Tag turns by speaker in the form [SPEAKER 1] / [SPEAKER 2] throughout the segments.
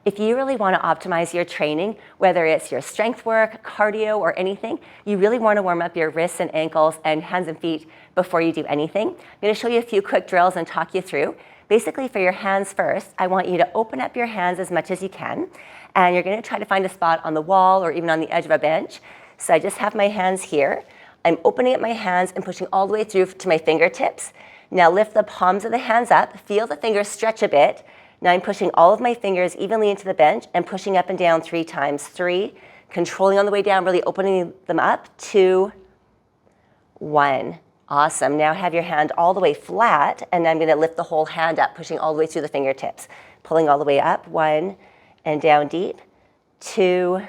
[SPEAKER 1] If you really want to optimize your training, whether it's your strength work, cardio, or anything, you really want to warm up your wrists and ankles and hands and feet before you do anything. I'm going to show you a few quick drills and talk you through. Basically, for your hands first, I want you to open up your hands as much as you can, and you're going to try to find a spot on the wall or even on the edge of a bench. So I just have my hands here. I'm opening up my hands and pushing all the way through to my fingertips. Now lift the palms of the hands up, feel the fingers stretch a bit. Now I'm pushing all of my fingers evenly into the bench and pushing up and down 3 times. 3, controlling on the way down, really opening them up. 2, 1. Awesome. Now have your hand all the way flat, and I'm going to lift the whole hand up, pushing all the way through the fingertips. Pulling all the way up. 1, and down deep. 2,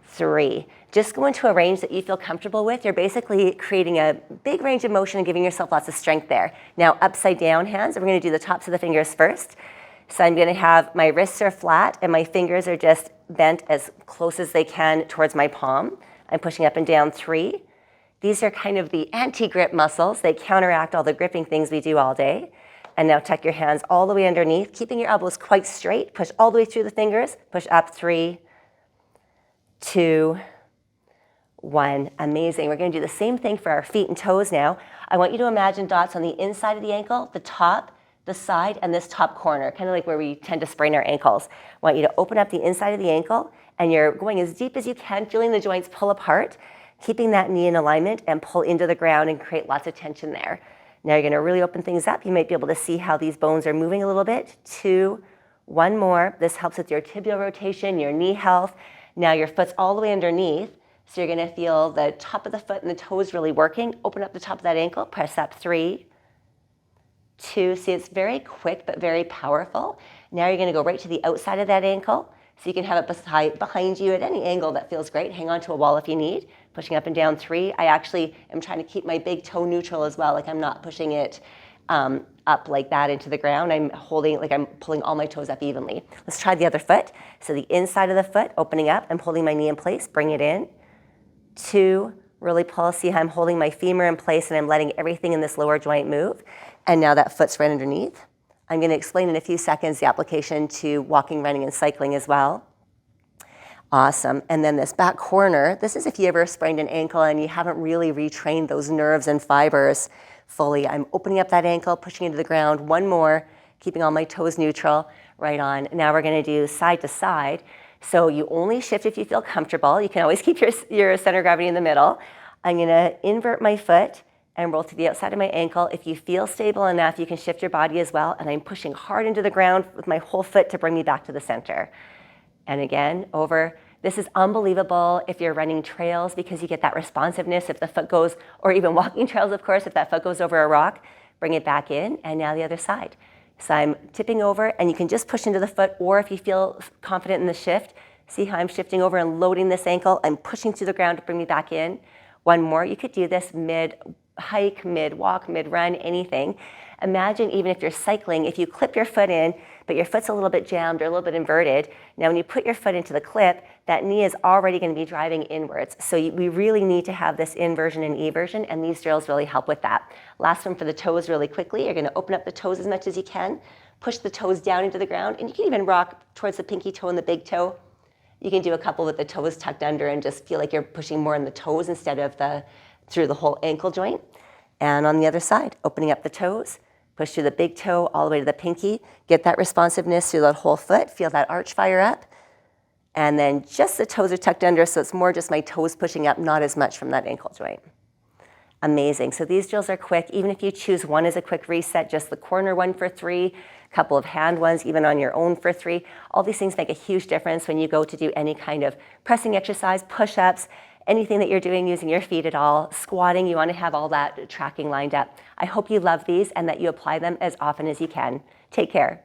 [SPEAKER 1] 3. Just go into a range that you feel comfortable with. You're basically creating a big range of motion and giving yourself lots of strength there. Now upside down hands, we're going to do the tops of the fingers first. So I'm going to have my wrists are flat and my fingers are just bent as close as they can towards my palm. I'm pushing up and down 3. These are kind of the anti-grip muscles. They counteract all the gripping things we do all day. And now tuck your hands all the way underneath, keeping your elbows quite straight. Push all the way through the fingers. Push up 3, 2, 1. Amazing. We're going to do the same thing for our feet and toes now. I want you to imagine dots on the inside of the ankle, the top, the side, and this top corner, kind of like where we tend to sprain our ankles. I want you to open up the inside of the ankle, and you're going as deep as you can, feeling the joints pull apart, keeping that knee in alignment, and pull into the ground and create lots of tension there. Now you're going to really open things up. You might be able to see how these bones are moving a little bit. 2, 1 more. This helps with your tibial rotation, your knee health. Now your foot's all the way underneath. So you're going to feel the top of the foot and the toes really working. Open up the top of that ankle, press up 3, 2. See, it's very quick but very powerful. Now you're going to go right to the outside of that ankle. So you can have it behind you at any angle that feels great. Hang on to a wall if you need. Pushing up and down 3. I actually am trying to keep my big toe neutral as well. Like I'm not pushing it up like that into the ground. I'm holding, like I'm pulling all my toes up evenly. Let's try the other foot. So the inside of the foot, opening up. I'm holding my knee in place. Bring it in. 2, really pull. See how I'm holding my femur in place and I'm letting everything in this lower joint move. And now that foot's right underneath. I'm going to explain in a few seconds the application to walking, running, and cycling as well. Awesome. And then this back corner, this is if you ever sprained an ankle and you haven't really retrained those nerves and fibers fully. I'm opening up that ankle, pushing into the ground. 1 more, keeping all my toes neutral. Right on. Now we're going to do side to side. So you only shift if you feel comfortable. You can always keep your center of gravity in the middle. I'm going to invert my foot and roll to the outside of my ankle. If you feel stable enough, you can shift your body as well. And I'm pushing hard into the ground with my whole foot to bring me back to the center. And again, over. This is unbelievable if you're running trails because you get that responsiveness if the foot goes, or even walking trails, of course, if that foot goes over a rock, bring it back in. And now the other side. So I'm tipping over, and you can just push into the foot, or if you feel confident in the shift, see how I'm shifting over and loading this ankle. I'm pushing through the ground to bring me back in. 1 more. You could do this mid-hike, mid-walk, mid-run, anything. Imagine even if you're cycling, if you clip your foot in, but your foot's a little bit jammed or a little bit inverted, now when you put your foot into the clip, that knee is already going to be driving inwards. So we really need to have this inversion and eversion, and these drills really help with that. Last one for the toes really quickly. You're going to open up the toes as much as you can, push the toes down into the ground, and you can even rock towards the pinky toe and the big toe. You can do a couple with the toes tucked under and just feel like you're pushing more in the toes instead of through the whole ankle joint. And on the other side, opening up the toes, push through the big toe all the way to the pinky, get that responsiveness through that whole foot, feel that arch fire up. And then just the toes are tucked under, so it's more just my toes pushing up, not as much from that ankle joint. Amazing. So these drills are quick. Even if you choose one as a quick reset, just the corner one for 3, a couple of hand ones, even on your own for 3. All these things make a huge difference when you go to do any kind of pressing exercise, push-ups, anything that you're doing using your feet at all. Squatting, you want to have all that tracking lined up. I hope you love these and that you apply them as often as you can. Take care.